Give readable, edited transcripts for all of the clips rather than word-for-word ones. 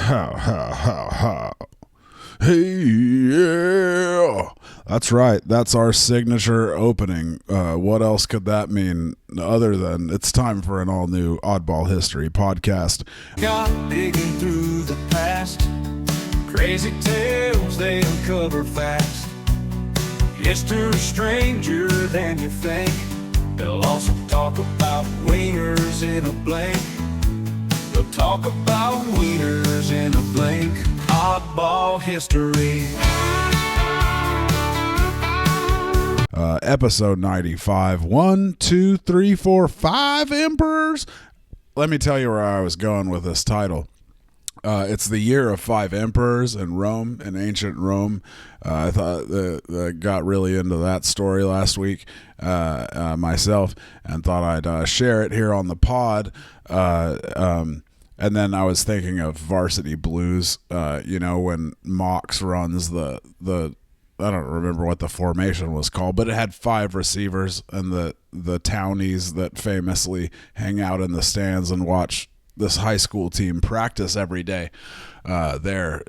How, how. Hey, yeah. That's right. That's our signature opening. What else could that mean other than it's time for an all-new Oddball History podcast? Got digging through the past. Crazy tales they uncover fast. History's stranger than you think. They'll also talk about wieners in a blink. They'll talk about wieners in a blink. Oddball History. Episode 95. 1, 2, 3, 4, 5 emperors. Let me tell you where I was going with this title. It's the year of 5 emperors in Rome, in ancient Rome. I thought that got really into that story last week myself, and thought I'd share it here on the pod. And then I was thinking of Varsity Blues, when Mox runs the I don't remember what the formation was called, but it had 5 receivers and the townies that famously hang out in the stands and watch this high school team practice every day. They're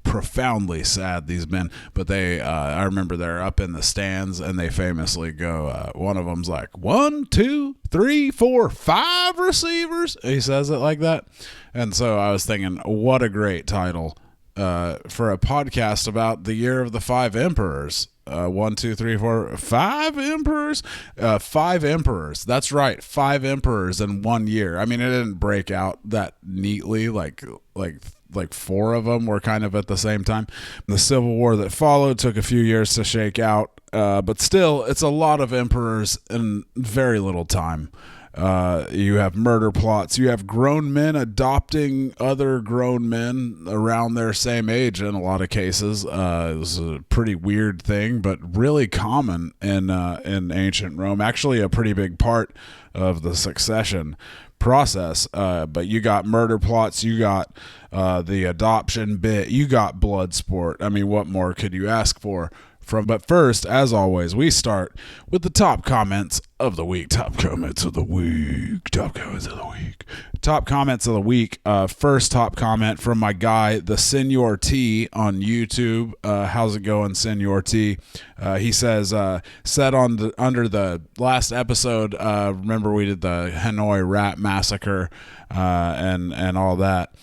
profoundly sad, these men, but I remember they're up in the stands and they famously go, one of them's like, 1, 2, 3, 4, 5 receivers. He says it like that. And so I was thinking, what a great title for a podcast about the year of the 5 emperors. 1, 2, 3, 4, 5 emperors. 5 emperors. That's right. 5 emperors in 1 year. I mean, it didn't break out that neatly. Like 4 of them were kind of at the same time. The civil war that followed took a few years to shake out, but still, it's a lot of emperors in very little time. You have murder plots. You have grown men adopting other grown men around their same age in a lot of cases. It was a pretty weird thing, but really common in ancient Rome. Actually, a pretty big part of the succession process. But you got murder plots. You got the adoption bit. You got blood sport. I mean, what more could you ask for? But first, as always, we start with the top comments of the week. Top comments of the week. First top comment from my guy, the Senor T on YouTube. How's it going, Senor T? He says, said under the last episode, remember we did the Hanoi rat massacre and all that.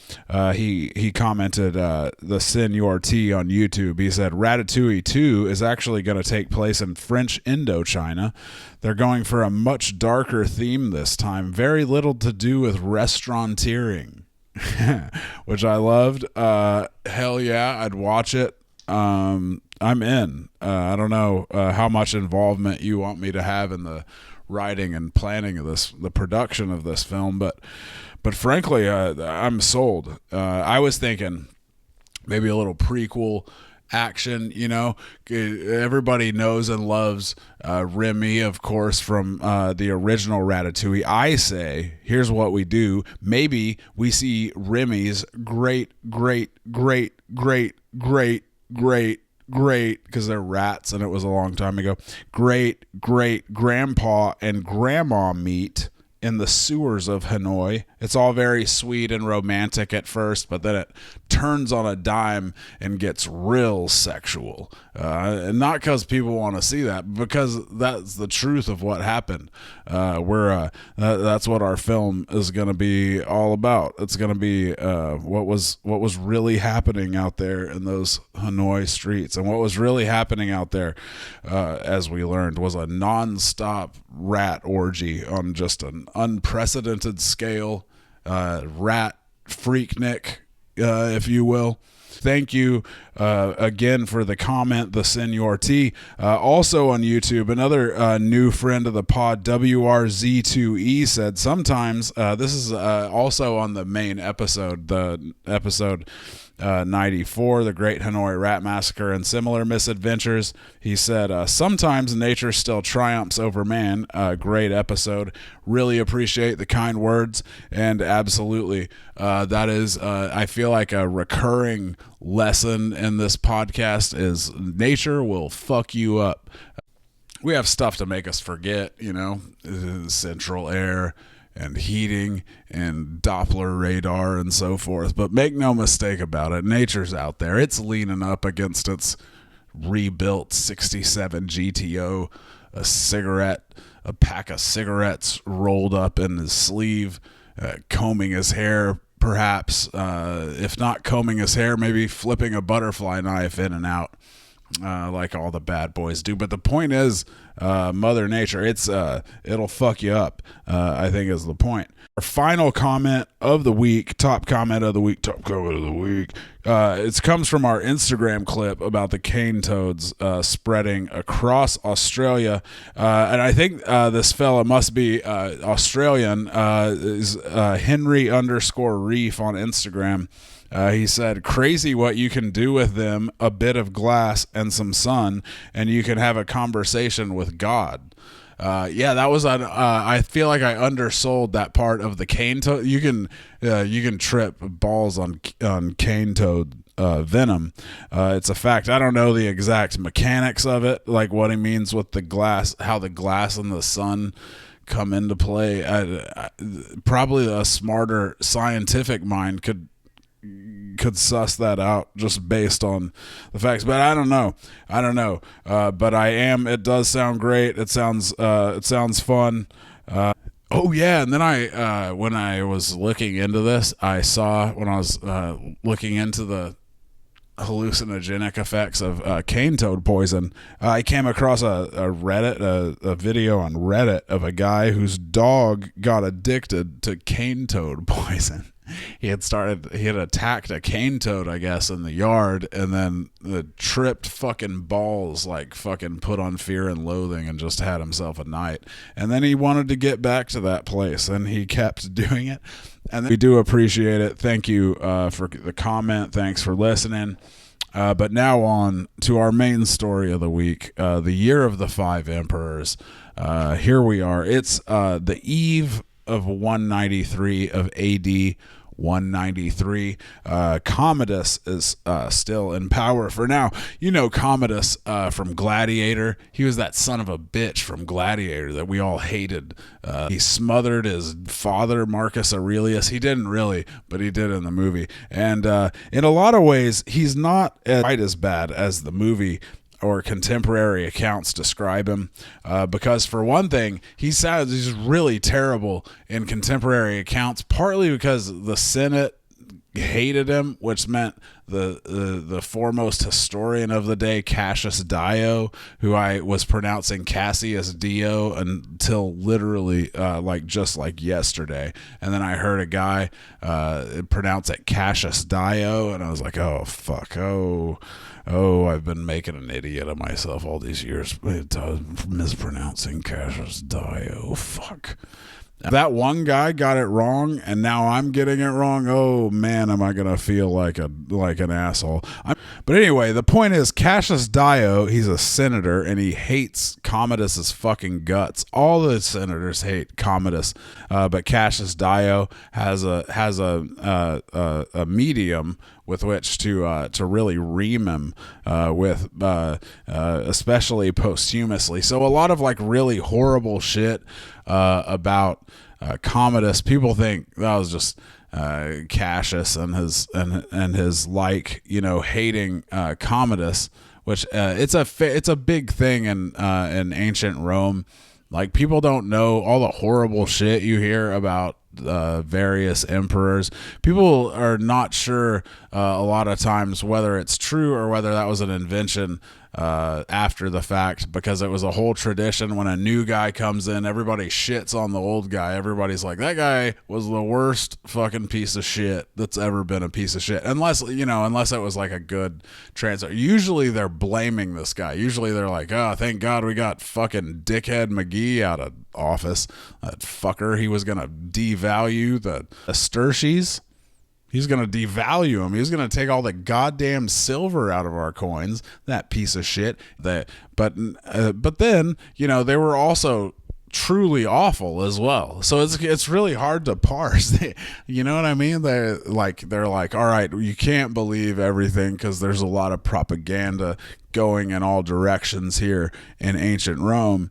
He commented, the Senor T on YouTube. He said, Ratatouille 2 is actually going to take place in French Indochina. They're going for a much darker theme this time. Very little to do with restauranteering, which I loved. Hell yeah, I'd watch it. I'm in. I don't know how much involvement you want me to have in the writing and planning of the production of this film, but frankly, I'm sold. I was thinking maybe a little prequel action, everybody knows and loves Remy, of course, from the original Ratatouille. I say, here's what we do. Maybe we see Remy's great, because they're rats and it was a long time ago, great grandpa and grandma meet in the sewers of Hanoi. It's all very sweet and romantic at first, but then it turns on a dime and gets real sexual. And not because people want to see that, but because that's the truth of what happened. That's what our film is going to be all about. It's going to be what was really happening out there in those Hanoi streets. And what was really happening out there, as we learned, was a non-stop rat orgy on just an unprecedented scale. Rat freaknik, if you will. Thank you again for the comment, the Senor T. Also on YouTube, another new friend of the pod, WRZ2E, said sometimes, this is also on the main episode, the episode 94, the Great Hanoi Rat Massacre and Similar Misadventures. He said, sometimes nature still triumphs over man. Great episode. Really appreciate the kind words. And absolutely, that is, I feel like a recurring lesson in this podcast is nature will fuck you up. We have stuff to make us forget, central air, and heating and Doppler radar and so forth. But make no mistake about it, nature's out there. It's leaning up against its rebuilt 67 GTO, a pack of cigarettes rolled up in his sleeve, combing his hair, perhaps, if not combing his hair, maybe flipping a butterfly knife in and out, like all the bad boys do. But the point is, Mother Nature, it'll fuck you up, I think is the point. Our final comment of the week, top comment of the week, it comes from our Instagram clip about the cane toads spreading across Australia. And I think this fella must be Australian, is Henry_Reef on Instagram. He said, crazy what you can do with them, a bit of glass and some sun, and you can have a conversation with God. Yeah, that was I feel like I undersold that part of the cane toad. You can trip balls on cane toad venom. It's a fact. I don't know the exact mechanics of it, like what he means with the glass, how the glass and the sun come into play. Probably a smarter scientific mind could suss that out just based on the facts, but I don't know. But it does sound great. It sounds fun. Oh yeah, and then when I was looking into this, I saw, when I was looking into the hallucinogenic effects of cane toad poison, I came across a video on Reddit of a guy whose dog got addicted to cane toad poison. He had attacked a cane toad, I guess, in the yard, and then the tripped fucking balls, like fucking put on fear and loathing, and just had himself a night. And then he wanted to get back to that place, and he kept doing it. And we do appreciate it. Thank you for the comment. Thanks for listening. But now on to our main story of the week, the year of the 5 emperors. Here we are. It's the eve of 193 of AD 193. Commodus is still in power for now. You know Commodus from Gladiator. He was that son of a bitch from Gladiator that we all hated. He smothered his father, Marcus Aurelius. He didn't really, but he did in the movie. And in a lot of ways, he's not quite as bad as the movie or contemporary accounts describe him, because for one thing, he's really terrible in contemporary accounts, partly because the Senate hated him, which meant the foremost historian of the day, Cassius Dio, who I was pronouncing Cassius Dio until literally just like yesterday, and then I heard a guy pronounce it Cassius Dio, and I was like, oh fuck, I've been making an idiot of myself all these years, mispronouncing Cassius Dio. Fuck. That one guy got it wrong, and now I'm getting it wrong. Oh man, am I gonna feel like an asshole? But anyway, the point is, Cassius Dio, he's a senator, and he hates Commodus's fucking guts. All the senators hate Commodus, but Cassius Dio has a medium with which to really ream him with, especially posthumously. So a lot of like really horrible shit about Commodus. People think that was just Cassius and his like, hating Commodus, which it's a big thing in ancient Rome. Like, people don't know all the horrible shit you hear about various emperors. People are not sure a lot of times whether it's true or whether that was an invention after the fact, because it was a whole tradition. When a new guy comes in, everybody shits on the old guy. Everybody's like, that guy was the worst fucking piece of shit that's ever been a piece of shit, unless it was like a good transfer. Usually they're blaming this guy. Usually they're like, oh, thank God we got fucking dickhead McGee out of office. That fucker, he was gonna devalue the Asterces. He's going to devalue him. He's going to take all the goddamn silver out of our coins. That piece of shit. But then, they were also truly awful as well. So it's really hard to parse. You know what I mean? They're like, all right, you can't believe everything because there's a lot of propaganda going in all directions here in ancient Rome.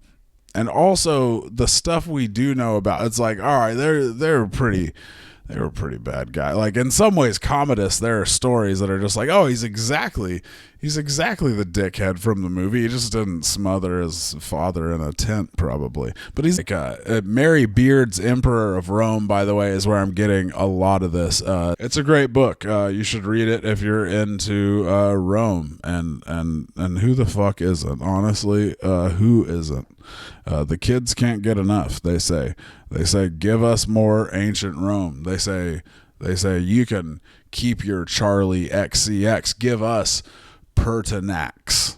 And also the stuff we do know about, it's like, all right, they were a pretty bad guy. Like in some ways, Commodus, there are stories that are just like, oh, he's exactly the dickhead from the movie. He just didn't smother his father in a tent, probably. But he's like Mary Beard's Emperor of Rome, by the way, is where I'm getting a lot of this. It's a great book. You should read it if you're into Rome. And who the fuck isn't? Honestly, who isn't? The kids can't get enough, they say. They say, give us more ancient Rome. They say you can keep your Charlie XCX. Give us Pertinax.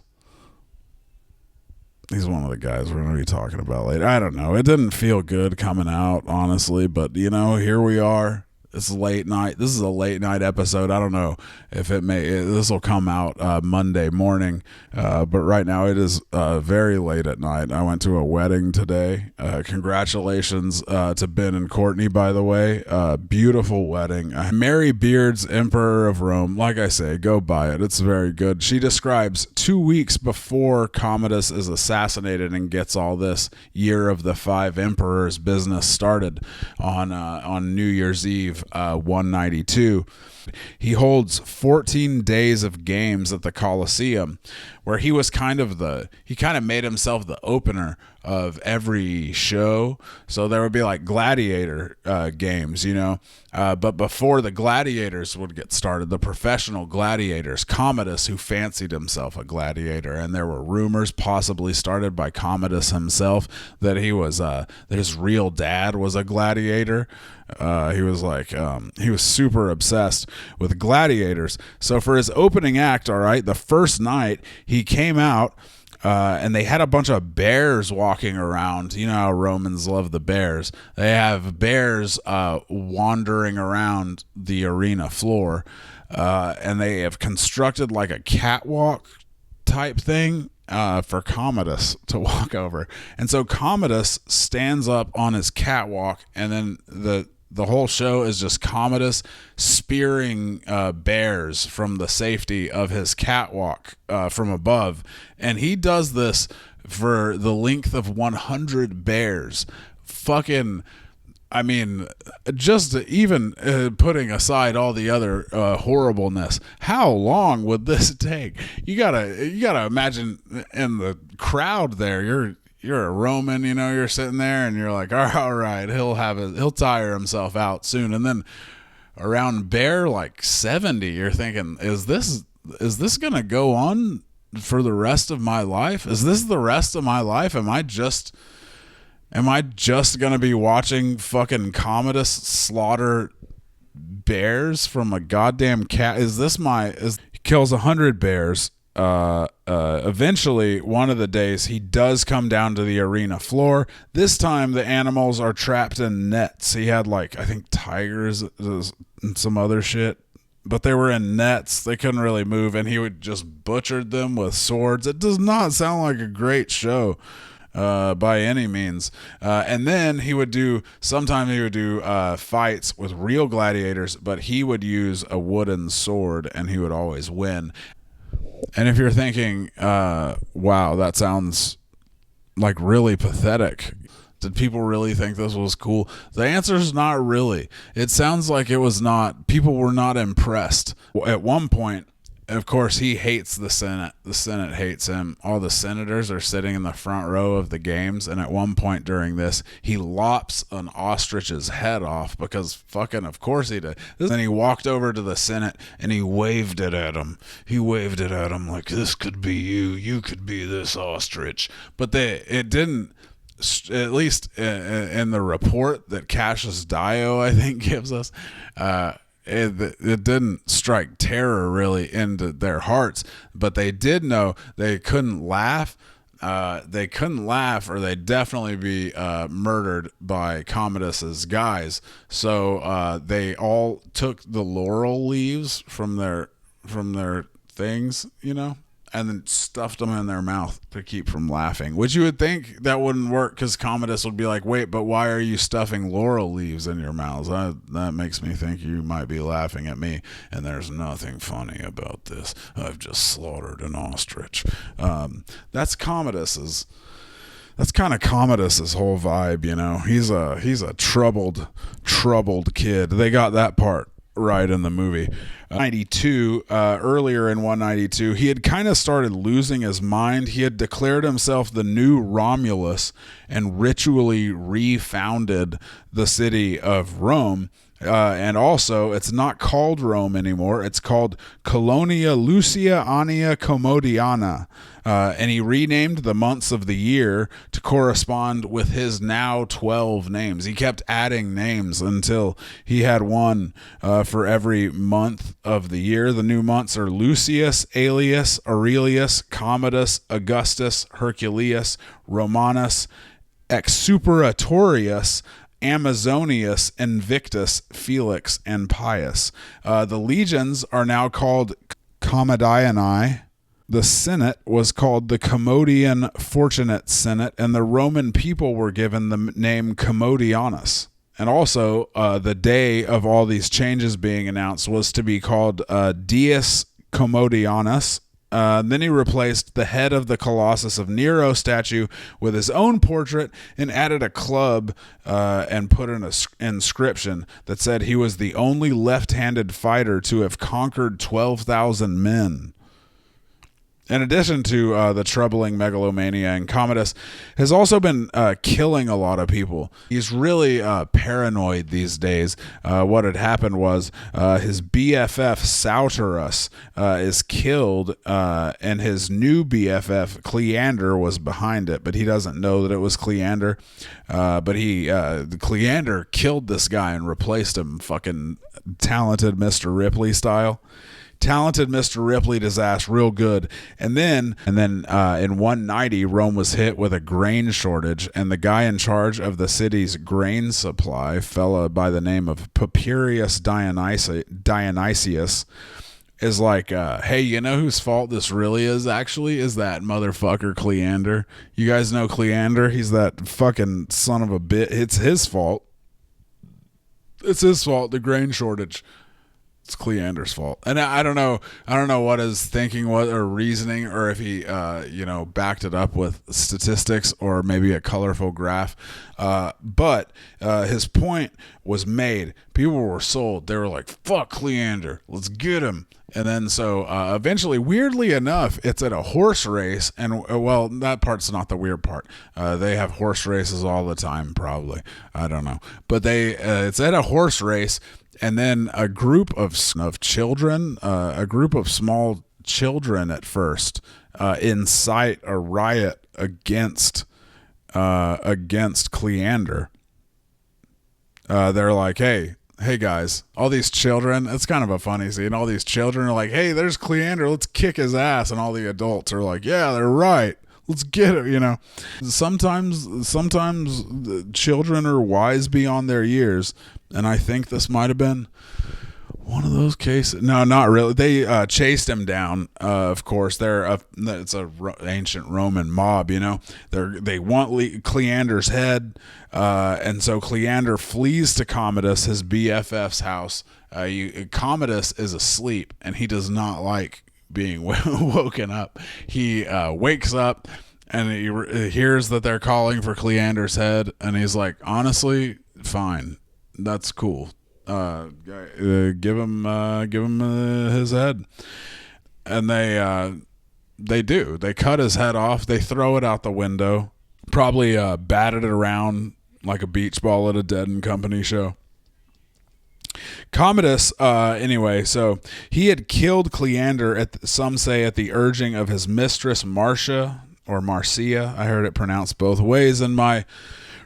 He's one of the guys we're going to be talking about later. I don't know. It didn't feel good coming out, honestly, but, here we are. It's late night. This is a late night episode. I don't know if this will come out Monday morning, but right now it is very late at night. I went to a wedding today. Congratulations to Ben and Courtney, by the way. Beautiful wedding. Mary Beard's Emperor of Rome. Like I say, go buy it. It's very good. She describes 2 weeks before Commodus is assassinated and gets all this Year of the Five Emperors business started on New Year's Eve. 192. He holds 14 days of games at the Colosseum, where he kind of made himself the opener of every show. So there would be like gladiator games, but before the gladiators would get started, the professional gladiators, Commodus, who fancied himself a gladiator, and there were rumors possibly started by Commodus himself that that his real dad was a gladiator. He was super obsessed with gladiators. So for his opening act, all right, the first night he came out, and they had a bunch of bears walking around. You know how Romans love the bears. They have bears wandering around the arena floor, and they have constructed like a catwalk type thing for Commodus to walk over. And so Commodus stands up on his catwalk, and then the whole show is just Commodus spearing bears from the safety of his catwalk from above. And he does this for the length of 100 bears. Just even putting aside all the other horribleness, how long would this take? You gotta imagine in the crowd there, you're a Roman, you're sitting there and you're like, all right, he'll tire himself out soon. And then around bear like 70, you're thinking, is this going to go on for the rest of my life? Is this the rest of my life? Am I just going to be watching fucking Commodus slaughter bears from a goddamn cat? He kills 100 bears. Eventually, one of the days, he does come down to the arena floor. This time, the animals are trapped in nets. He had, I think, tigers and some other shit, but they were in nets. They couldn't really move, and he would just butcher them with swords. It does not sound like a great show by any means. And then sometimes he would do fights with real gladiators, but he would use a wooden sword, and he would always win. And if you're thinking, wow, that sounds like really pathetic, did people really think this was cool? The answer is not really. It sounds like people were not impressed. At one point, of course, he hates the Senate. The Senate hates him. All the senators are sitting in the front row of the games, and at one point during this, he lops an ostrich's head off because fucking, of course he did. Then he walked over to the Senate, and he waved it at him. He waved it at him like, this could be you. You could be this ostrich. But it didn't, at least in the report that Cassius Dio, I think, gives us, it didn't strike terror really into their hearts, but they did know they couldn't laugh. They couldn't laugh, or they'd definitely be murdered by Commodus's guys. So they all took the laurel leaves from their things, and then stuffed them in their mouth to keep from laughing, which you would think that wouldn't work because Commodus would be like, wait, but why are you stuffing laurel leaves in your mouths? That makes me think you might be laughing at me, and there's nothing funny about this. I've just slaughtered an ostrich. That's Commodus's That's kind of Commodus's whole vibe, you know. He's a troubled kid. They got that part right in the movie. 92, earlier in 192, he had kind of started losing his mind. He had declared himself the new Romulus and ritually refounded the city of Rome. And also, it's not called Rome anymore. It's called Colonia Lucia Annia Commodiana. And he renamed the months of the year to correspond with his now 12 names. He kept adding names until he had one for every month of the year. The new months are Lucius, Aelius, Aurelius, Commodus, Augustus, Herculeus, Romanus, Exuperatorius, Amazonius, Invictus, Felix, and Pius. The legions are now called Commodiani. The Senate was called the Commodian Fortunate Senate, and the Roman people were given the name Commodianus. And also, the day of all these changes being announced was to be called Dies Commodianus. Then he replaced the head of the Colossus of Nero statue with his own portrait and added a club and put an inscription that said he was the only left-handed fighter to have conquered 12,000 men. In addition to the troubling megalomania, and Commodus has also been killing a lot of people. He's really paranoid these days. What had happened was his BFF Sauterus is killed, and his new BFF Cleander was behind it, but he doesn't know that it was Cleander. But Cleander killed this guy and replaced him, fucking talented Mr. Ripley style. Talented Mr. Ripley his ass real good. And then in 190, Rome was hit with a grain shortage, and the guy in charge of the city's grain supply, fella by the name of Papirius Dionysius, is like, hey, you know whose fault this really is, actually? Is that motherfucker Cleander. You guys know Cleander? He's that fucking son of a bitch. It's his fault. It's his fault, the grain shortage. It's Cleander's fault. And I don't know what his thinking was or reasoning, or if he backed it up with statistics or maybe a colorful graph. But his point was made. People were sold. They were like, fuck Cleander, let's get him. And then so eventually, weirdly enough, it's at a horse race. And well, that part's not the weird part. They have horse races all the time, probably. I don't know. But it's at a horse race. And then a group of children, a group of small children at first, incite a riot against Cleander. They're like, hey guys, all these children, it's kind of a funny scene. All these children are like, hey, there's Cleander, let's kick his ass. And all the adults are like, yeah, they're right. Let's get it, you know. Sometimes children are wise beyond their years, and I think this might have been one of those cases. No, not really. They chased him down. Of course, it's a ancient Roman mob, you know. They want Cleander's head, and so Cleander flees to Commodus, his BFF's house. Commodus is asleep, and he does not like being woken up. He wakes up and he hears that they're calling for Cleander's head, and he's like, honestly, fine, that's cool. Give him his head. And they do. They cut his head off. They throw it out the window. Probably batted it around like a beach ball at a Dead and Company show. Commodus, anyway, so he had killed Cleander some say at the urging of his mistress Marcia or Marcia. I heard it pronounced both ways in my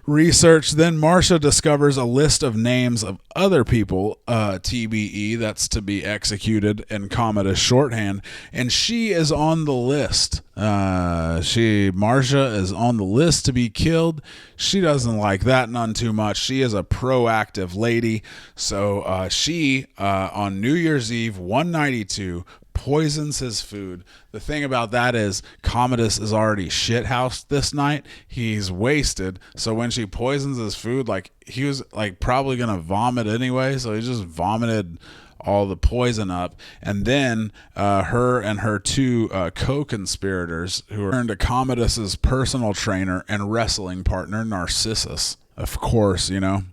research. Then Marcia discovers a list of names of other people, TBE, that's to be executed in Commodus shorthand, and she is on the list. Marcia is on the list to be killed. She doesn't like that none too much. She is a proactive lady. So she, on New Year's Eve 192, poisons his food. The thing about that is Commodus is already shithoused this night. He's wasted. So when she poisons his food, like he was like probably going to vomit anyway. So he just vomited all the poison up. And then her and her two co-conspirators, who turned to Commodus's personal trainer and wrestling partner, Narcissus. Of course, you know.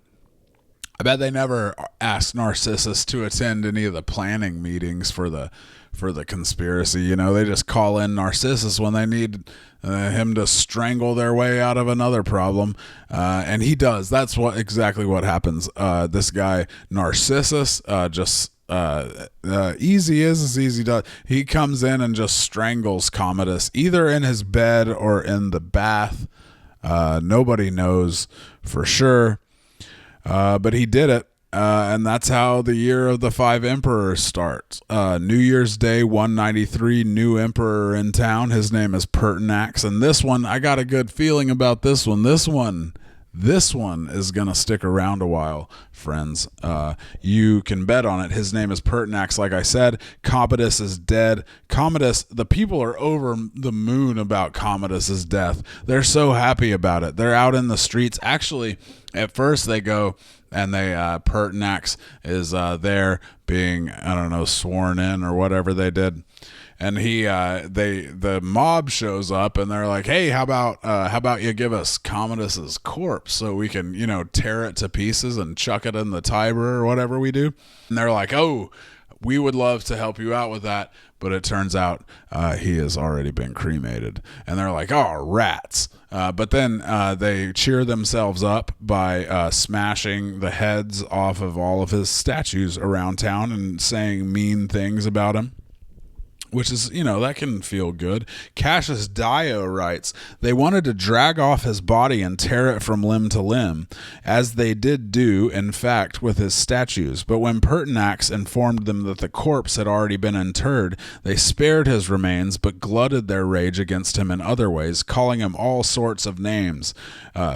I bet they never asked Narcissus to attend any of the planning meetings for the conspiracy. You know, they just call in Narcissus when they need him to strangle their way out of another problem, and he does. That's exactly what happens. This guy Narcissus just easy as easy does. He comes in and just strangles Commodus, either in his bed or in the bath. Nobody knows for sure. But he did it, and that's how the year of the 5 emperors starts. New Year's Day, 193, new emperor in town. His name is Pertinax, and this one, I got a good feeling about this one. This one is going to stick around a while, friends. You can bet on it. His name is Pertinax, like I said. Commodus is dead. Commodus, the people are over the moon about Commodus's death. They're so happy about it. They're out in the streets. Actually, at first they go and Pertinax is there being, I don't know, sworn in or whatever they did. And the mob shows up and they're like, hey, how about you give us Commodus's corpse so we can, you know, tear it to pieces and chuck it in the Tiber or whatever we do. And they're like, oh, we would love to help you out with that. But it turns out he has already been cremated. And they're like, oh, rats. But then they cheer themselves up by smashing the heads off of all of his statues around town and saying mean things about him, which is, you know, that can feel good. Cassius Dio writes, they wanted to drag off his body and tear it from limb to limb, as they did do, in fact, with his statues. But when Pertinax informed them that the corpse had already been interred, they spared his remains, but glutted their rage against him in other ways, calling him all sorts of names.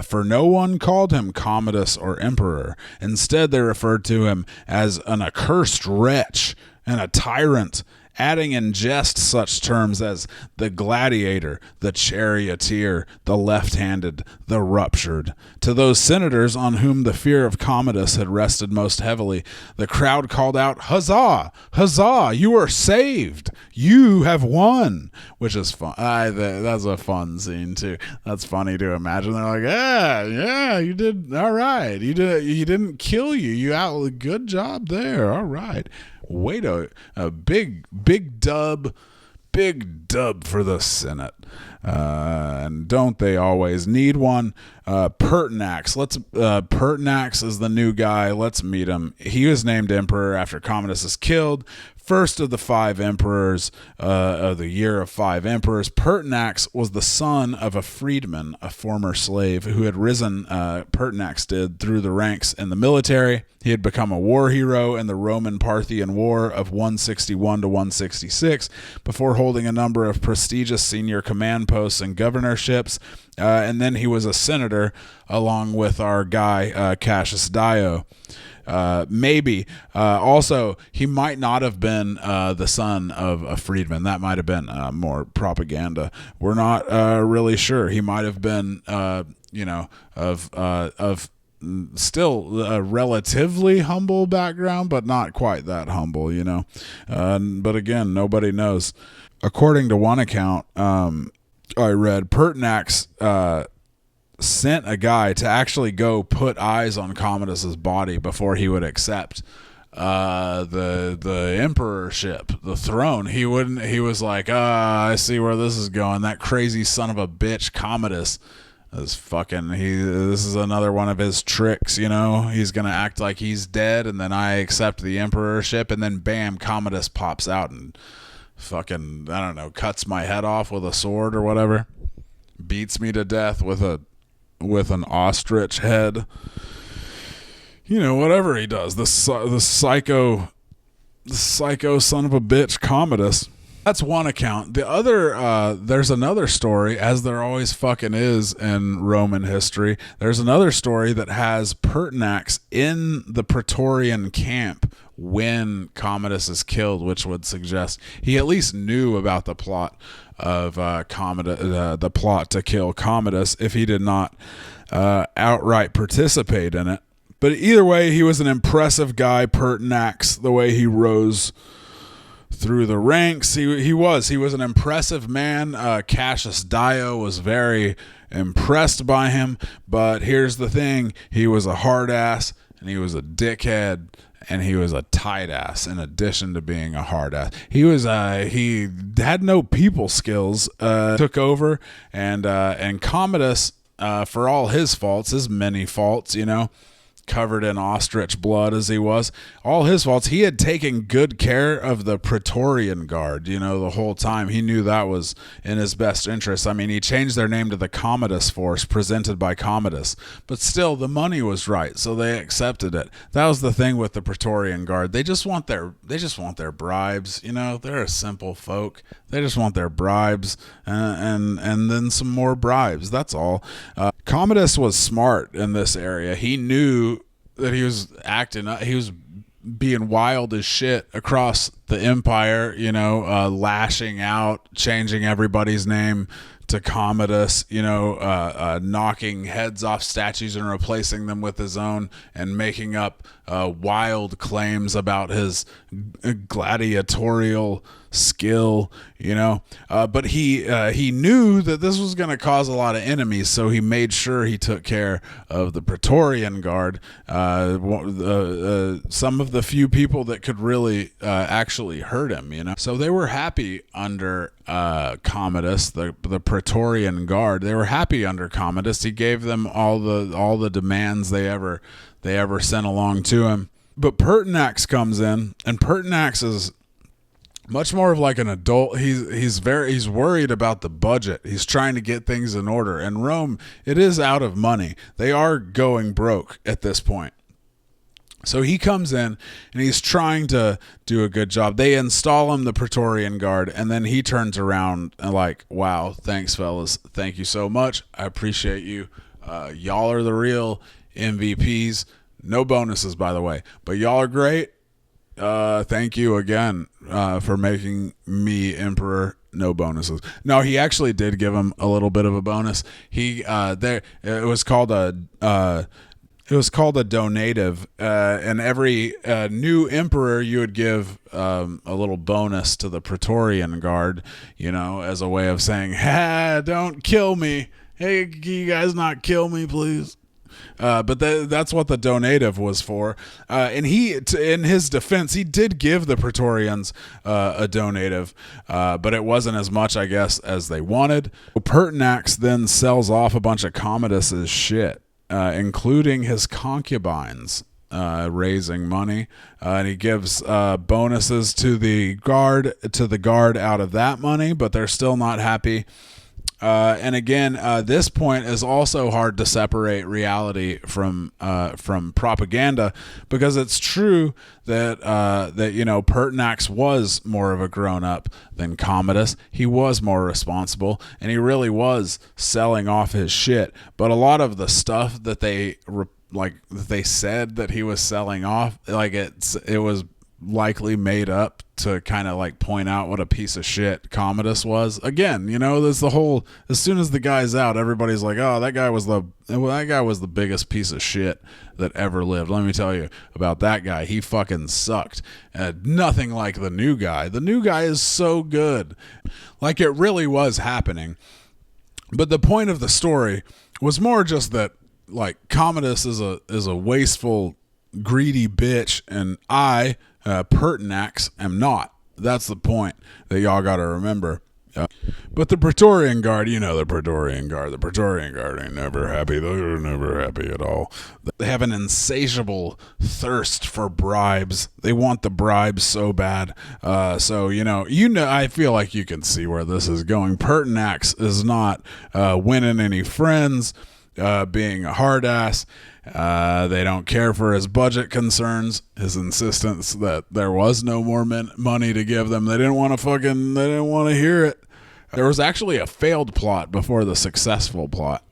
For no one called him Commodus or Emperor. Instead, they referred to him as an accursed wretch and a tyrant, adding in jest such terms as the gladiator, the charioteer, the left-handed, the ruptured. To those senators on whom the fear of Commodus had rested most heavily, the crowd called out, "Huzzah! Huzzah! You are saved! You have won!" Which is fun. That's a fun scene too. That's funny to imagine. They're like, yeah, you did all right. You didn't kill you. Good job there. All right. Wait a big dub for the Senate. And don't they always need one? Pertinax. Pertinax is the new guy. Let's meet him. He was named emperor after Commodus is killed. First of the 5 emperors of the year of 5 emperors. Pertinax was the son of a freedman, a former slave, who had risen, Pertinax did, through the ranks in the military. He had become a war hero in the Roman-Parthian War of 161 to 166 before holding a number of prestigious senior command posts and governorships. And then he was a senator along with our guy, Cassius Dio. Maybe. Also, he might not have been the son of a freedman. That might have been more propaganda. We're not really sure. He might have been, of still a relatively humble background, but not quite that humble, you know. But again, nobody knows. According to one account, I read Pertinax sent a guy to actually go put eyes on Commodus's body before he would accept the emperorship, the throne. He wouldn't. He was like, I see where this is going. That crazy son of a bitch Commodus is fucking. This is another one of his tricks. You know, he's gonna act like he's dead, and then I accept the emperorship, and then bam, Commodus pops out and fucking, I don't know, cuts my head off with a sword or whatever, beats me to death with an ostrich head, you know, whatever he does. The psycho son of a bitch Commodus. That's one account. The other, there's another story, as there always fucking is in Roman history. There's another story that has Pertinax in the Praetorian camp when Commodus is killed, which would suggest he at least knew about the plot of the plot to kill Commodus, if he did not outright participate in it. But either way, he was an impressive guy, Pertinax, the way he rose through the ranks. He was an impressive man. Cassius Dio was very impressed by him, but here's the thing: he was a hard ass, and he was a dickhead, and he was a tight ass. In addition to being a hard ass, he had no people skills. Took over, and Commodus, for all his faults, his many faults, covered in ostrich blood as he was, all his faults, he had taken good care of the Praetorian Guard, the whole time. He knew that was in his best interest. I mean, he changed their name to the Commodus Force, presented by Commodus, but still the money was right, so they accepted it. That was the thing with the Praetorian Guard. They just want their bribes. They're a simple folk. They just want their bribes and then some more bribes. That's all. Commodus was smart in this area. He knew that he was being wild as shit across the empire, lashing out, changing everybody's name to Commodus, knocking heads off statues and replacing them with his own, and making up wild claims about his gladiatorial skill, but he knew that this was going to cause a lot of enemies, so he made sure he took care of the Praetorian Guard, some of the few people that could really actually hurt him, so they were happy under Commodus, the Praetorian Guard. They were happy under Commodus. He gave them all the demands they ever sent along to him. But Pertinax comes in, and Pertinax is much more of like an adult. He's worried about the budget. He's trying to get things in order. And Rome, it is out of money. They are going broke at this point. So he comes in and he's trying to do a good job. They install him the Praetorian Guard, and then he turns around and like, wow, thanks fellas. Thank you so much. I appreciate you. Y'all are the real MVPs. No bonuses, by the way, but y'all are great. Thank you again for making me emperor. No bonuses. No, he actually did give him a little bit of a bonus. It was called a donative, and every new emperor you would give a little bonus to the Praetorian Guard, as a way of saying, "Ha, don't kill me. Hey, can you guys not kill me, please?" But that's what the donative was for. And in his defense, he did give the Praetorians a donative, but it wasn't as much, I guess, as they wanted. Pertinax then sells off a bunch of Commodus's shit, including his concubines, raising money, and he gives bonuses to the guard out of that money, but they're still not happy. And again, this point is also hard to separate reality from propaganda, because it's true that Pertinax was more of a grown up than Commodus. He was more responsible, and he really was selling off his shit. But a lot of the stuff that they said that he was selling off, it was likely made up to kind of like point out what a piece of shit Commodus was. Again, there's the whole, as soon as the guy's out, everybody's like, oh, that guy was the biggest piece of shit that ever lived. Let me tell you about that guy. He fucking sucked. Nothing like the new guy. The new guy is so good. Like, it really was happening. But the point of the story was more just that, like, Commodus is a wasteful, greedy bitch, and I, Pertinax, am not. That's the point that y'all got to remember. But the Praetorian Guard, the Praetorian Guard ain't never happy. They're never happy at all. They have an insatiable thirst for bribes. They want the bribes so bad. So I feel like you can see where this is going. Pertinax is not winning any friends, being a hard ass. They don't care for his budget concerns, his insistence that there was no more money to give them. They didn't want to hear it. There was actually a failed plot before the successful plot.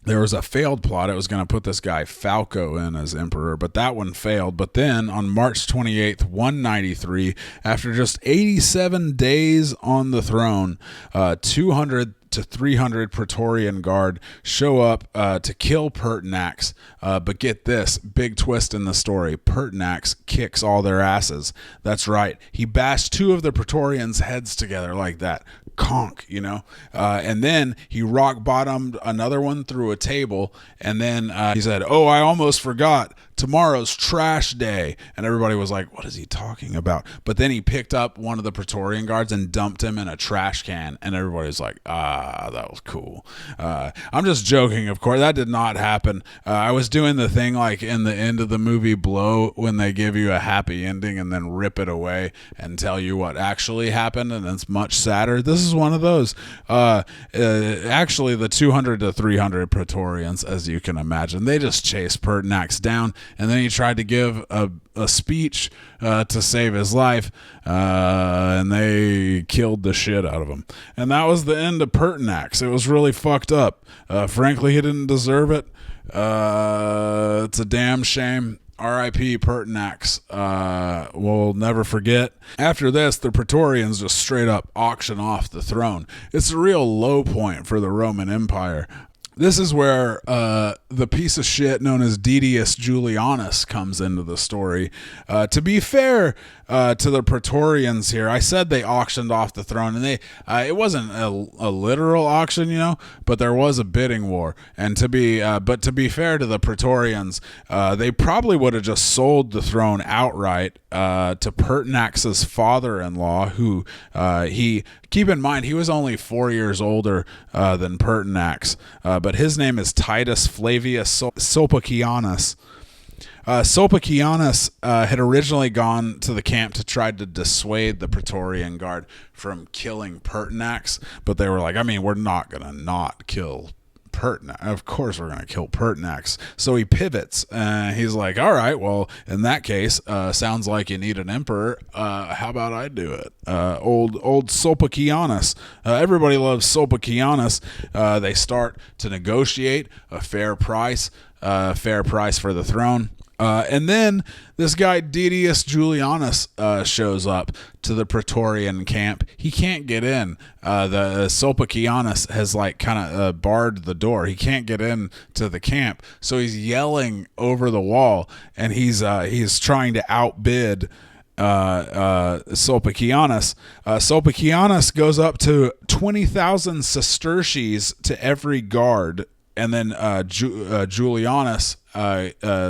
there was a failed plot. It was going to put this guy Falco in as emperor, but that one failed. But then on March 28th, 193, after just 87 days on the throne, 200 to 300 Praetorian Guard show up to kill Pertinax. But get this, big twist in the story. Pertinax kicks all their asses. That's right. He bashed 2 of the Praetorians' heads together like that. Conk, and then he rock bottomed another one through a table, and then he said, "Oh, I almost forgot. Tomorrow's trash day." And everybody was like, "What is he talking about?" But then he picked up one of the Praetorian guards and dumped him in a trash can, and everybody was like, that was cool. I'm just joking, of course. That did not happen. I was doing the thing like in the end of the movie Blow, when they give you a happy ending and then rip it away and tell you what actually happened, and it's much sadder. This is one of those. Actually, the 200 to 300 Praetorians, as you can imagine, they just chased Pertinax down, and then he tried to give a speech to save his life, and they killed the shit out of him. And that was the end of Pertinax. It was really fucked up. Frankly, he didn't deserve it. It's a damn shame. R.I.P. Pertinax. We'll never forget. After this, the Praetorians just straight up auction off the throne. It's a real low point for the Roman Empire. This is where the piece of shit known as Didius Julianus comes into the story. To be fair to the Praetorians here, I said they auctioned off the throne, and it wasn't a literal auction, but there was a bidding war. And to be fair to the Praetorians, they probably would have just sold the throne outright to Pertinax's father-in-law, who keep in mind, he was only 4 years older than Pertinax, but his name is Titus Flavius Sulpicianus. Sulpicianus had originally gone to the camp to try to dissuade the Praetorian Guard from killing Pertinax, but they were like, we're not going to not kill Pertinax. Of course we're going to kill Pertinax. So he pivots. He's like, all right, well, in that case, sounds like you need an emperor. How about I do it? Old Sulpicianus. Everybody loves Sulpicianus. They start to negotiate a fair price for the throne. And then this guy Didius Julianus shows up to the Praetorian camp. He can't get in. The Sulpicianus has kind of barred the door. He can't get in to the camp, so he's yelling over the wall, and he's trying to outbid Sulpicianus. Sulpicianus goes up to 20,000 sesterces to every guard. And then Julianus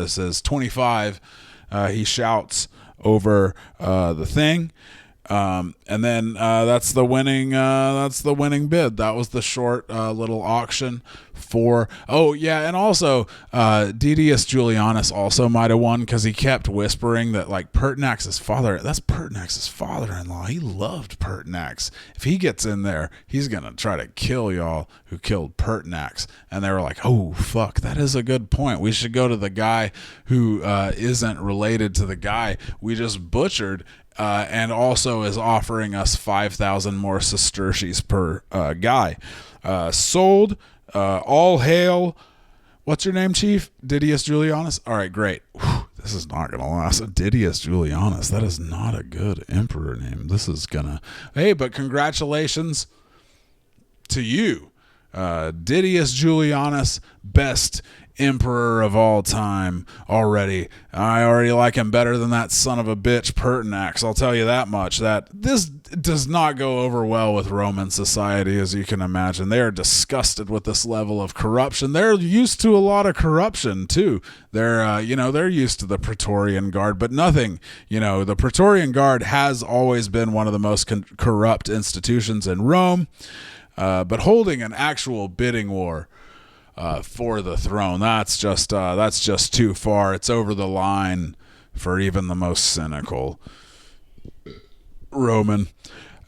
says 25. He shouts over the thing, and then that's the winning bid. That was the short little auction for. Oh yeah, and also Didius Julianus also might have won because he kept whispering that Pertinax's father. That's Pertinax's father-in-law. He loved Pertinax. If he gets in there, he's gonna try to kill y'all who killed Pertinax. And they were like, oh fuck, that is a good point. We should go to the guy who isn't related to the guy we just butchered. And also is offering us 5,000 more sesterces per guy. Sold. All hail. What's your name, Chief? Didius Julianus? All right, great. Whew, this is not going to last. Didius Julianus. That is not a good emperor name. This is going to... Hey, but congratulations to you. Didius Julianus, best emperor of all time already. I already like him better than that son of a bitch Pertinax. I'll tell you that much. That this does not go over well with Roman society, as you can imagine. They are disgusted with this level of corruption. They're used to a lot of corruption too. They're they're used to the Praetorian Guard, but nothing. The Praetorian Guard has always been one of the most corrupt institutions in Rome. But holding an actual bidding war for the throne, that's just too far. It's over the line for even the most cynical Roman.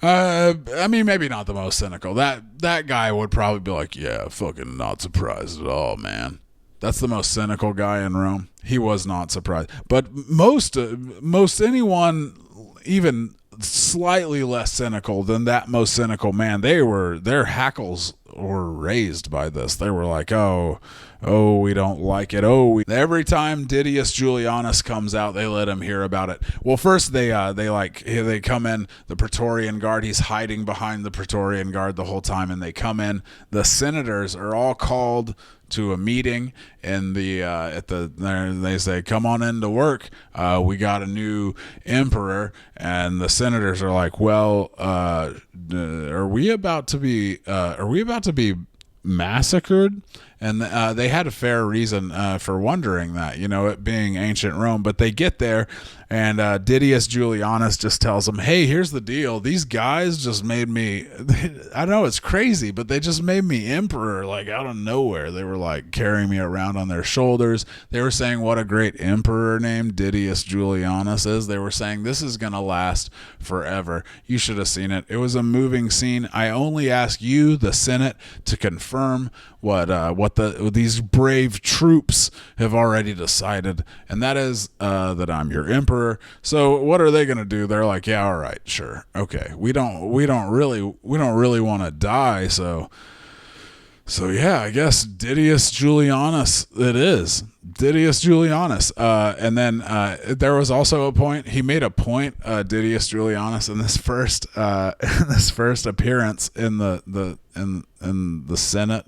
Maybe not the most cynical. That guy would probably be like, yeah, fucking not surprised at all, man. That's the most cynical guy in Rome. He was not surprised. But most anyone, even slightly less cynical than that most cynical man, their hackles were raised by this. They were like, oh, we don't like it. Every time Didius Julianus comes out, they let him hear about it. Well, first they come in, the Praetorian Guard, he's hiding behind the Praetorian Guard the whole time, and they come in. The senators are all called to a meeting, and they say, come on into work. We got a new emperor, and the senators are like, well, are we about to be massacred? And they had a fair reason for wondering that, it being ancient Rome. But they get there, and Didius Julianus just tells them, hey, here's the deal. These guys just made me, I know it's crazy, but they just made me emperor, like out of nowhere. They were like carrying me around on their shoulders. They were saying what a great emperor named Didius Julianus is. They were saying this is going to last forever. You should have seen it. It was a moving scene. I only ask you, the Senate, to confirm what these brave troops have already decided, and that is that I'm your emperor. So what are they going to do? They're like, yeah, all right, sure, okay. We don't really want to die, so yeah, I guess Didius Julianus it is. Didius Julianus. And then there was also a point. He made a point, Didius Julianus, in this first appearance in the Senate.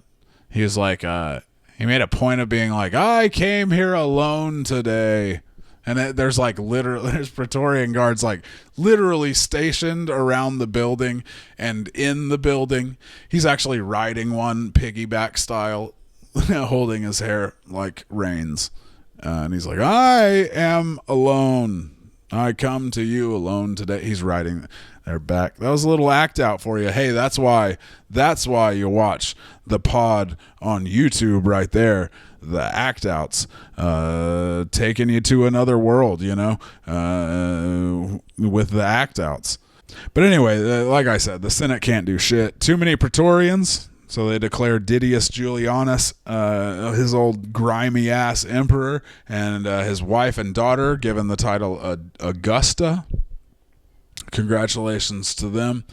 He was like, he made a point of being like, I came here alone today. And there's Praetorian guards like literally stationed around the building and in the building. He's actually riding one piggyback style, holding his hair like reins. And he's like, I am alone. I come to you alone today. He's riding their back. That was a little act out for you. Hey, that's why you watch the pod on YouTube right there. The act outs, taking you to another world, with the act outs. But anyway, like I said, the Senate can't do shit. Too many Praetorians, so they declare Didius Julianus, his old grimy ass emperor, and his wife and daughter given the title Augusta. Congratulations to them.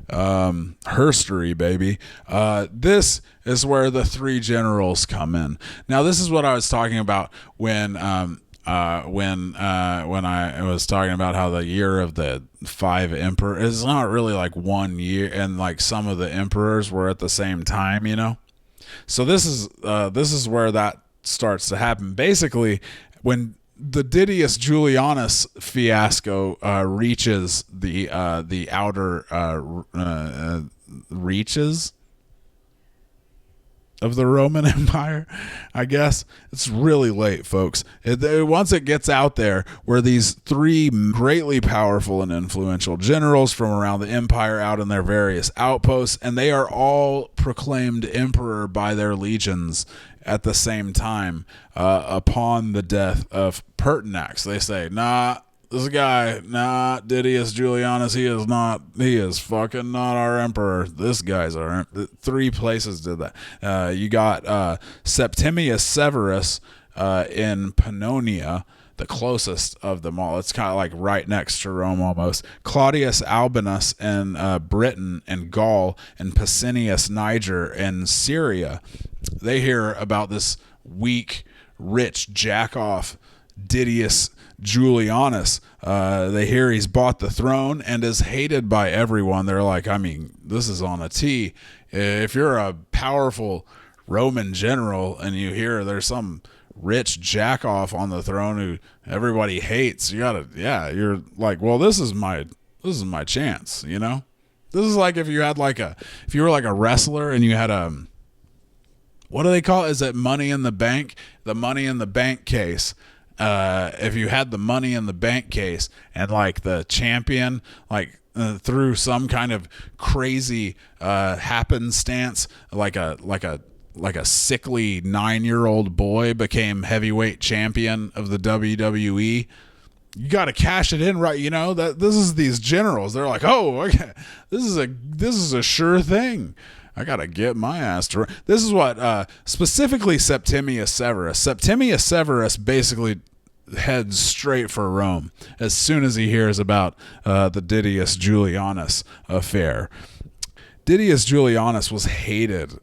Herstory, baby. This is where the three generals come in. Now, this is what I was talking about when I was talking about how the year of the 5 emperors is not really like 1 year, and like some of the emperors were at the same time, So this is where that starts to happen. Basically, when the Didius Julianus fiasco reaches the outer reaches of the Roman Empire, I guess. It's really late, folks. Once it gets out there, where these 3 greatly powerful and influential generals from around the empire out in their various outposts, and they are all proclaimed emperor by their legions at the same time upon the death of Pertinax. They say, this guy, Didius Julianus, he is fucking not our emperor. This guy's our emperor. 3 places did that. You got Septimius Severus in Pannonia, the closest of them all. It's kind of like right next to Rome almost. Claudius Albinus in Britain and Gaul, and Pescennius Niger in Syria. They hear about this weak, rich jack-off Didius Julianus. They hear he's bought the throne and is hated by everyone. They're like, this is on a T. If you're a powerful Roman general and you hear there's some rich jack-off on the throne who everybody hates, you're like, well, this is my chance, This is like if you were like a wrestler and you had what do they call it? Is it Money in the Bank? The Money in the Bank case. If you had the Money in the Bank case and like the champion, through some kind of crazy happenstance, like a sickly 9-year-old boy became heavyweight champion of the WWE, you got to cash it in, right? That this is these generals. They're like, oh, okay, this is a sure thing. I got to get my ass to. This is what specifically Septimius Severus. Septimius Severus basically heads straight for Rome as soon as he hears about the Didius Julianus affair. Didius Julianus was hated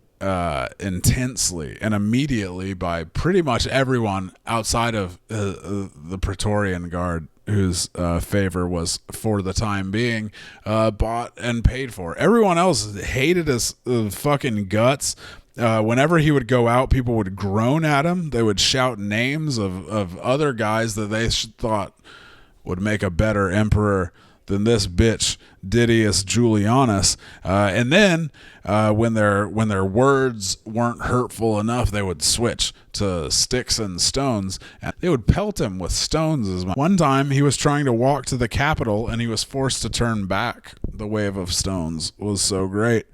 intensely and immediately by pretty much everyone outside of the Praetorian Guard, whose favor was, for the time being, bought and paid for. Everyone else hated his fucking guts. Whenever he would go out, people would groan at him. They would shout names of other guys that they thought would make a better emperor than this bitch Didius Julianus. And then when their words weren't hurtful enough, they would switch to sticks and stones, and they would pelt him with stones. One time he was trying to walk to the Capitol and he was forced to turn back. The wave of stones was so great.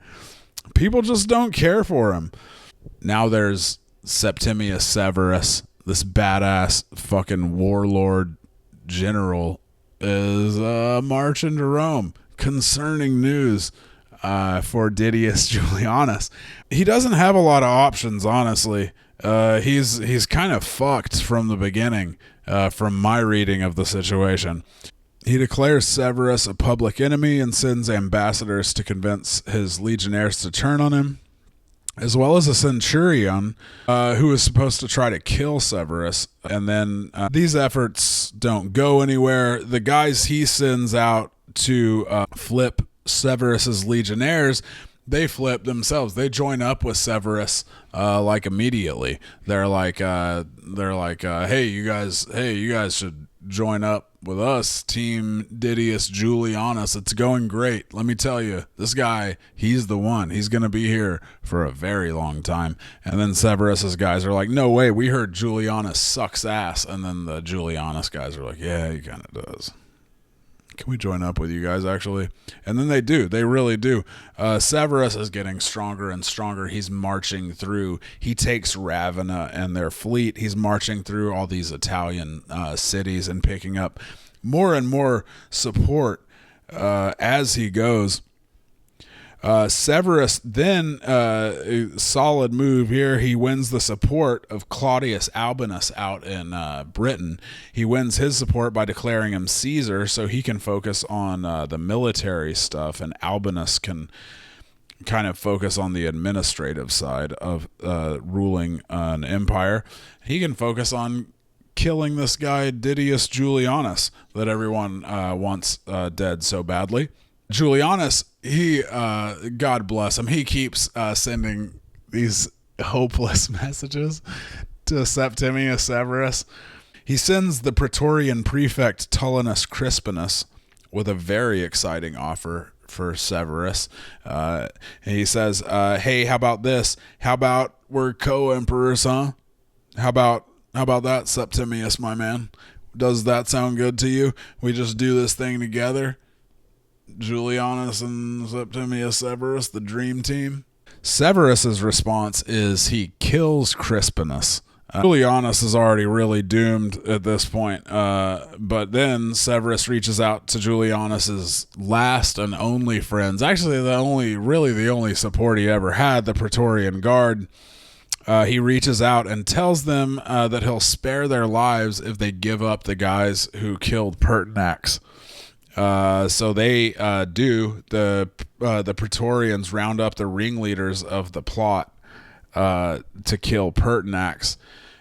People just don't care for him. Now there's Septimius Severus, this badass fucking warlord general, is marching to Rome. Concerning news for Didius Julianus. He doesn't have a lot of options, honestly. He's kind of fucked from the beginning, from my reading of the situation. He declares Severus a public enemy and sends ambassadors to convince his legionnaires to turn on him, as well as a centurion who is supposed to try to kill Severus. And then these efforts don't go anywhere. The guys he sends out to flip Severus's legionnaires, they flip themselves. They join up with Severus like immediately. They're like, hey, you guys should join up with us, Team Didius Julianus. It's going great. Let me tell you, this guy, he's the one. He's going to be here for a very long time. And then Severus's guys are like, no way, we heard Julianus sucks ass. And then the Julianus guys are like, yeah, he kind of does. Can we join up with you guys, actually? And then they do. They really do. Severus is getting stronger and stronger. He's marching through. He takes Ravenna and their fleet. He's marching through all these Italian cities and picking up more and more support as he goes. Severus then, solid move here, he wins the support of Claudius Albinus out in Britain. He wins his support by declaring him Caesar so he can focus on the military stuff, and Albinus can kind of focus on the administrative side of ruling an empire. He can focus on killing this guy Didius Julianus that everyone wants dead so badly. Julianus, he, God bless him, he keeps sending these hopeless messages to Septimius Severus. He sends the Praetorian prefect Tullianus Crispinus with a very exciting offer for Severus. And he says, hey, how about this? How about we're co-emperors, huh? How about that, Septimius, my man? Does that sound good to you? We just do this thing together? Julianus and Septimius Severus, the dream team. Severus's response is he kills Crispinus. Julianus is already really doomed at this point, but then Severus reaches out to Julianus's last and only friends. Actually, the only support he ever had, the Praetorian Guard. He reaches out and tells them that he'll spare their lives if they give up the guys who killed Pertinax. So they do. The Praetorians round up the ringleaders of the plot to kill Pertinax,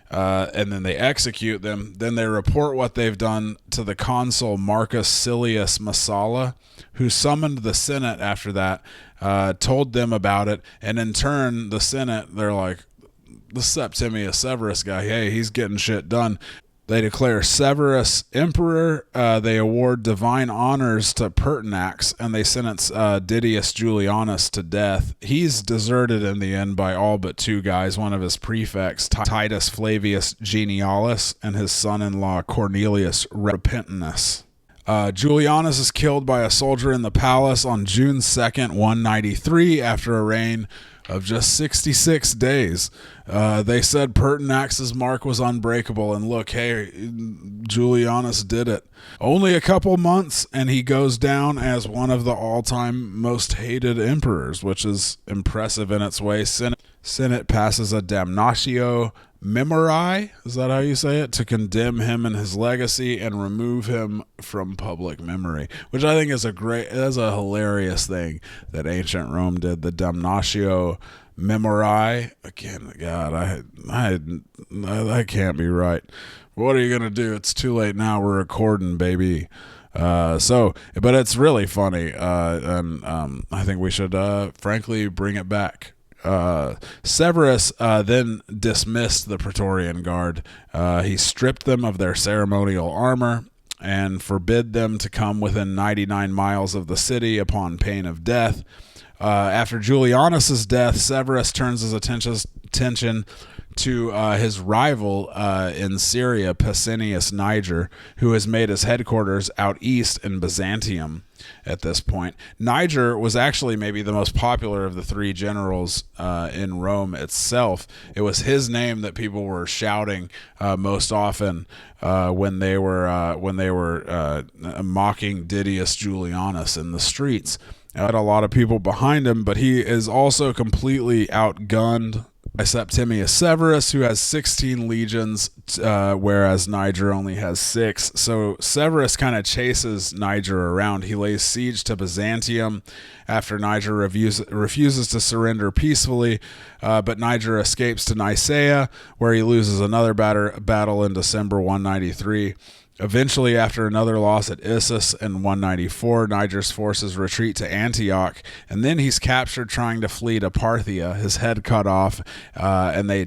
and then they execute them. Then they report what they've done to the consul Marcus Silius Massala, who summoned the Senate after that, told them about it, and in turn, the Senate, they're like, the Septimius Severus guy, hey, he's getting shit done. They declare Severus emperor, they award divine honors to Pertinax, and they sentence Didius Julianus to death. He's deserted in the end by all but two guys, one of his prefects, Titus Flavius Genialis, and his son-in-law Cornelius Repentinus. Julianus is killed by a soldier in the palace on June 2nd, 193, after a reign of just 66 days. They said Pertinax's mark was unbreakable, and look, hey, Julianus did it. Only a couple months, and he goes down as one of the all-time most hated emperors, which is impressive in its way. Senate passes a damnatio memori, is that how you say it, to condemn him and his legacy and remove him from public memory, which I think is that's a hilarious thing that ancient Rome did. The damnatio memori. Again, God, I can't be right. What are you gonna do? It's too late now. We're recording, baby. But it's really funny, and I think we should, frankly, bring it back. Severus then dismissed the Praetorian Guard. He stripped them of their ceremonial armor and forbid them to come within 99 miles of the city upon pain of death. After Julianus's death, Severus turns his attention to his rival in Syria, Pescennius Niger, who has made his headquarters out east in Byzantium at this point. Niger was actually maybe the most popular of the three generals in Rome itself. It was his name that people were shouting most often when they were mocking Didius Julianus in the streets. Had a lot of people behind him, but he is also completely outgunned by Septimius Severus, who has 16 legions, whereas Niger only has 6. So Severus kind of chases Niger around. He lays siege to Byzantium after Niger refuses to surrender peacefully, but Niger escapes to Nicaea, where he loses another battle in December 193. Eventually, after another loss at Issus in 194, Niger's forces retreat to Antioch, and then he's captured trying to flee to Parthia, his head cut off, and they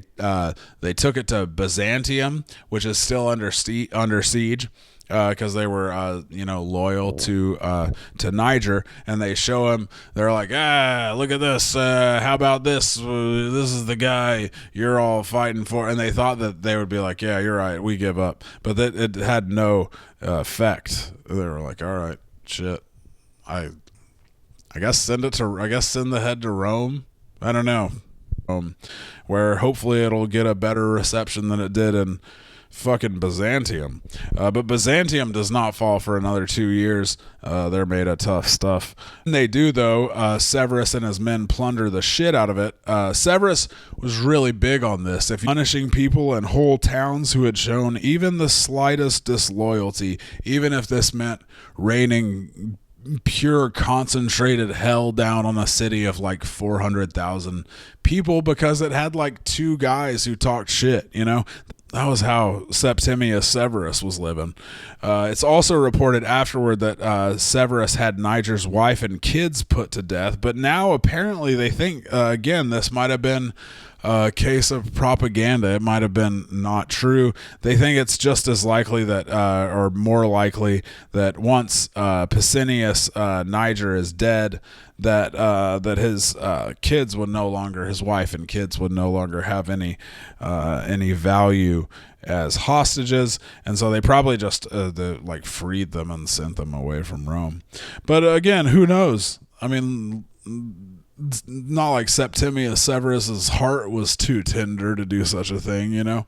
took it to Byzantium, which is still under siege, because they were loyal to Niger, and they show him. They're like, look at this. How about this? This is the guy you're all fighting for. And they thought that they would be like, yeah, you're right, we give up. But it had no effect. They were like, all right, shit. I guess send the head to Rome. I don't know. Where hopefully it'll get a better reception than it did in fucking Byzantium. But Byzantium does not fall for another 2 years. They're made of tough stuff. When they do, though, Severus and his men plunder the shit out of it. Severus was really big on this. If punishing people and whole towns who had shown even the slightest disloyalty, even if this meant raining pure concentrated hell down on a city of like 400,000 people because it had like 2 guys who talked shit, That was how Septimius Severus was living. It's also reported afterward that Severus had Niger's wife and kids put to death, but now apparently they think, again, this might have been a case of propaganda. It might have been not true. They think it's just as likely that, or more likely, that once Pescennius Niger is dead, that his kids would no longer, his wife and kids would no longer have any value as hostages, and so they probably just freed them and sent them away from Rome. But again, who knows? I mean, it's not like Septimius Severus's heart was too tender to do such a thing,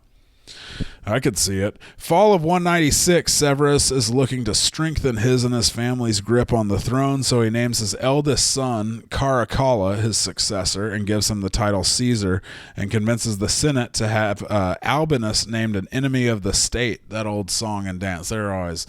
I could see it. Fall of 196, Severus is looking to strengthen his and his family's grip on the throne, so he names his eldest son, Caracalla, his successor, and gives him the title Caesar, and convinces the Senate to have Albinus named an enemy of the state. That old song and dance. They're always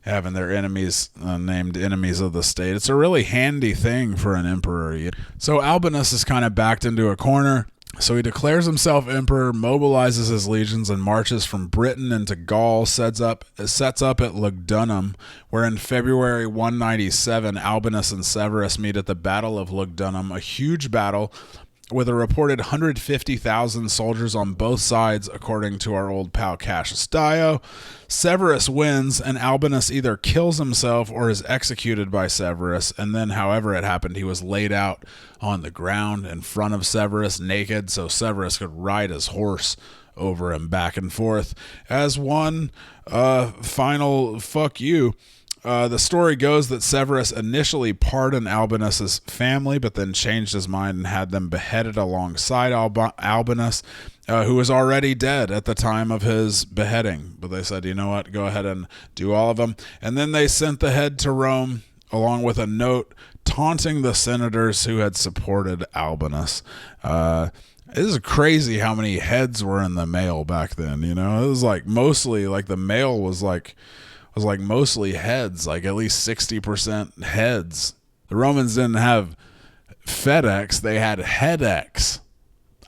having their enemies named enemies of the state. It's a really handy thing for an emperor. So Albinus is kind of backed into a corner. So he declares himself emperor, mobilizes his legions, and marches from Britain into Gaul, sets up at Lugdunum, where in February 197, Albinus and Severus meet at the Battle of Lugdunum, a huge battle with a reported 150,000 soldiers on both sides, according to our old pal Cassius Dio. Severus wins, and Albinus either kills himself or is executed by Severus, and then, however it happened, he was laid out on the ground in front of Severus, naked, so Severus could ride his horse over him back and forth as one final fuck you. The story goes that Severus initially pardoned Albinus's family, but then changed his mind and had them beheaded alongside Albinus, who was already dead at the time of his beheading. But they said, you know what, go ahead and do all of them. And then they sent the head to Rome, along with a note taunting the senators who had supported Albinus. It is crazy how many heads were in the male back then. You know, it was like mostly like the male was like mostly heads, like at least 60% heads. The Romans didn't have FedEx, they had headex,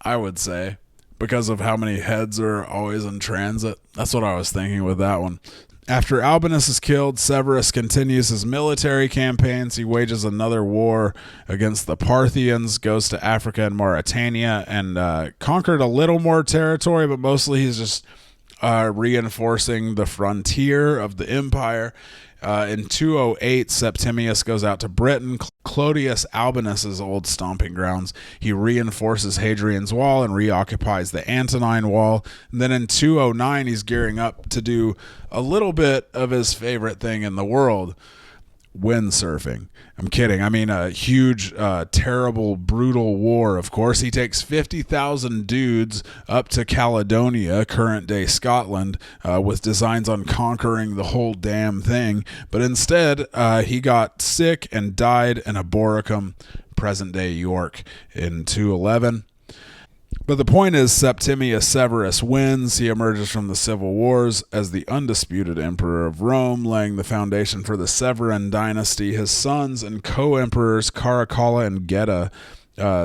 I would say, because of how many heads are always in transit. That's what I was thinking with that one. After Albinus is killed, Severus continues his military campaigns. He wages another war against the Parthians, goes to Africa and Mauritania, and conquered a little more territory, but mostly he's just reinforcing the frontier of the empire. In 208, Septimius goes out to Britain, Clodius Albinus's old stomping grounds. He reinforces Hadrian's Wall and reoccupies the Antonine Wall. And then in 209, he's gearing up to do a little bit of his favorite thing in the world, windsurfing. I'm kidding. I mean, a huge, terrible, brutal war, of course. He takes 50,000 dudes up to Caledonia, current-day Scotland, with designs on conquering the whole damn thing. But instead, he got sick and died in Aboracum, present-day York, in 211. But the point is, Septimius Severus wins. He emerges from the civil wars as the undisputed emperor of Rome, laying the foundation for the Severan dynasty. His sons and co-emperors Caracalla and Geta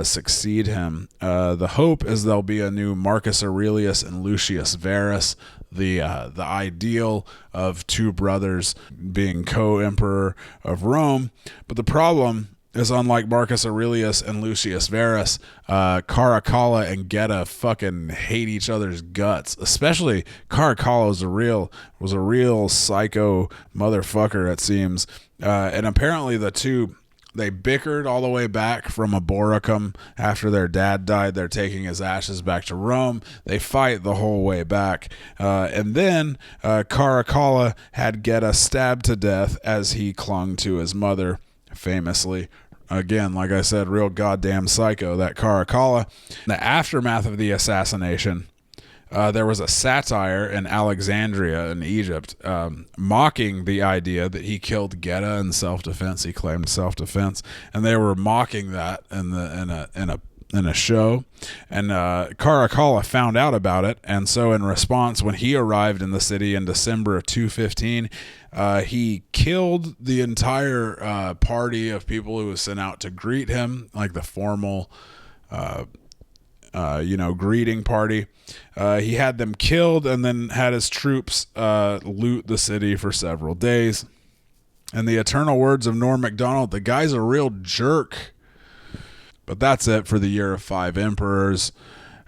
succeed him. The hope is there'll be a new Marcus Aurelius and Lucius Verus, the ideal of two brothers being co-emperor of Rome. But the problem is, unlike Marcus Aurelius and Lucius Verus, Caracalla and Geta fucking hate each other's guts. Especially Caracalla was a real psycho motherfucker, it seems. And apparently the two, they bickered all the way back from Aboracum. After their dad died, they're taking his ashes back to Rome. They fight the whole way back. And then Caracalla had Geta stabbed to death as he clung to his mother, famously. Again, like I said, real goddamn psycho, that Caracalla. In the aftermath of the assassination, there was a satire in Alexandria in Egypt mocking the idea that he killed Geta in self-defense. He claimed self-defense, and they were mocking that in a show, and Caracalla found out about it, and so in response, when he arrived in the city in December of 215, he killed the entire party of people who was sent out to greet him, like the formal greeting party. He had them killed and then had his troops loot the city for several days. And the eternal words of Norm Macdonald, the guy's a real jerk. But that's it for the year of 5 emperors.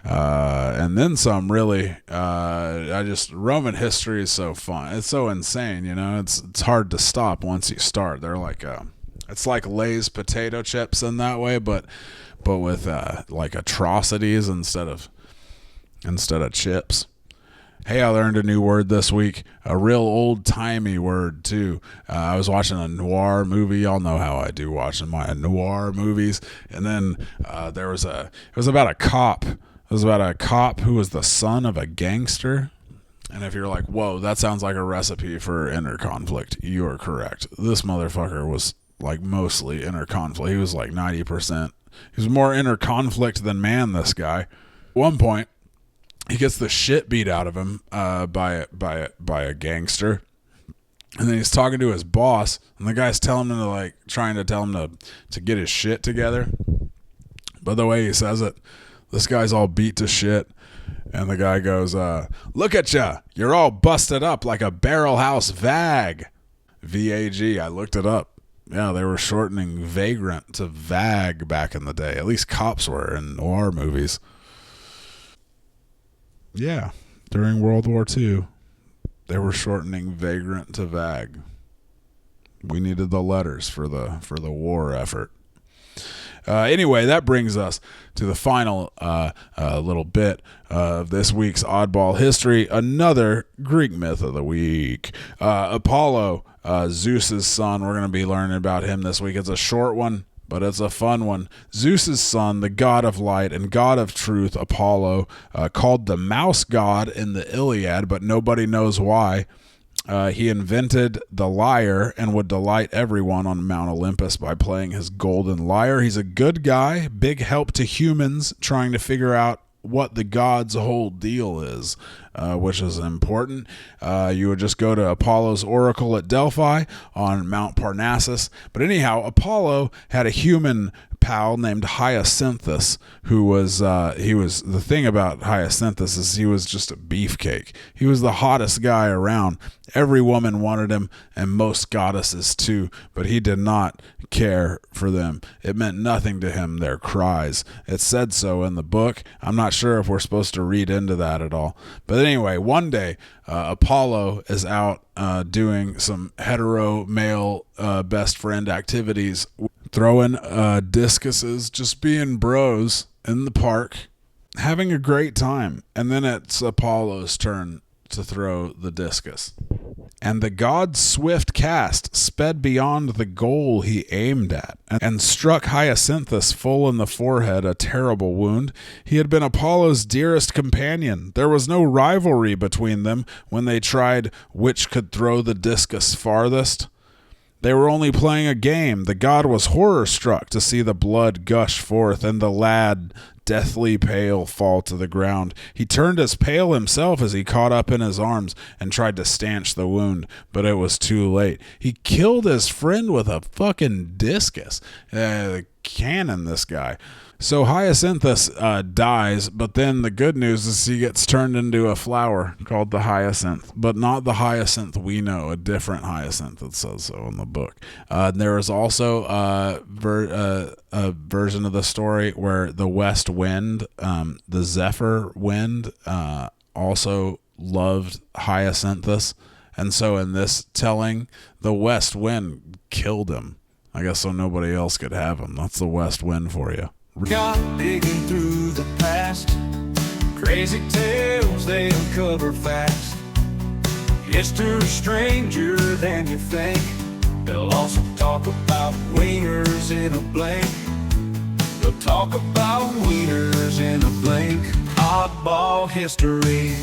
And then some, really. Roman history is so fun. It's so insane, you know. It's hard to stop once you start. They're like, it's like Lay's potato chips in that way, but with like atrocities instead of chips. Hey, I learned a new word this week, a real old-timey word, too. I was watching a noir movie. Y'all know how I do watching my noir movies. And then it was about a cop. It was about a cop who was the son of a gangster. And if you're like, whoa, that sounds like a recipe for inner conflict, you are correct. This motherfucker was like mostly inner conflict. He was like 90%. He was more inner conflict than man, this guy. At one point, he gets the shit beat out of him by a gangster, and then he's talking to his boss, and the guy's trying to tell him to get his shit together. But the way he says it, this guy's all beat to shit, and the guy goes, "Look at ya, you're all busted up like a barrel house vag." VAG. I looked it up. Yeah, they were shortening vagrant to vag back in the day. At least cops were in noir movies. Yeah, during World War II, they were shortening vagrant to vag. We needed the letters for the war effort. Anyway, that brings us to the final little bit of this week's Oddball History, another Greek myth of the week. Apollo, Zeus's son. We're going to be learning about him this week. It's a short one, but it's a fun one. Zeus's son, the god of light and god of truth, Apollo, called the mouse god in the Iliad, but nobody knows why. He invented the lyre and would delight everyone on Mount Olympus by playing his golden lyre. He's a good guy, big help to humans trying to figure out what the gods' whole deal is, which is important. You would just go to Apollo's oracle at Delphi on Mount Parnassus. But anyhow, Apollo had a human pal named Hyacinthus, who was the thing about Hyacinthus is he was just a beefcake. He was the hottest guy around. Every woman wanted him, and most goddesses too, but he did not care for them. It meant nothing to him, their cries. It said so in the book. I'm not sure if we're supposed to read into that at all. But anyway, one day, Apollo is out doing some hetero male best friend activities, throwing discuses, just being bros in the park, having a great time. And then it's Apollo's turn to throw the discus. And the god's swift cast sped beyond the goal he aimed at and struck Hyacinthus full in the forehead, a terrible wound. He had been Apollo's dearest companion. There was no rivalry between them when they tried which could throw the discus farthest. They were only playing a game. The god was horror-struck to see the blood gush forth and the lad, deathly pale, fall to the ground. He turned as pale himself as he caught up in his arms and tried to stanch the wound, but it was too late. He killed his friend with a fucking discus. Cannon, this guy. So Hyacinthus dies, but then the good news is he gets turned into a flower called the hyacinth, but not the hyacinth we know, a different hyacinth. It says so in the book. There is also a version of the story where the west wind, the zephyr wind, also loved Hyacinthus, and so in this telling, the west wind killed him. I guess so nobody else could have him. That's the west wind for you. Got digging through the past, crazy tales they uncover fast. History stranger than you think. They'll also talk about wieners in a blink. They'll talk about wieners in a blink. Oddball history.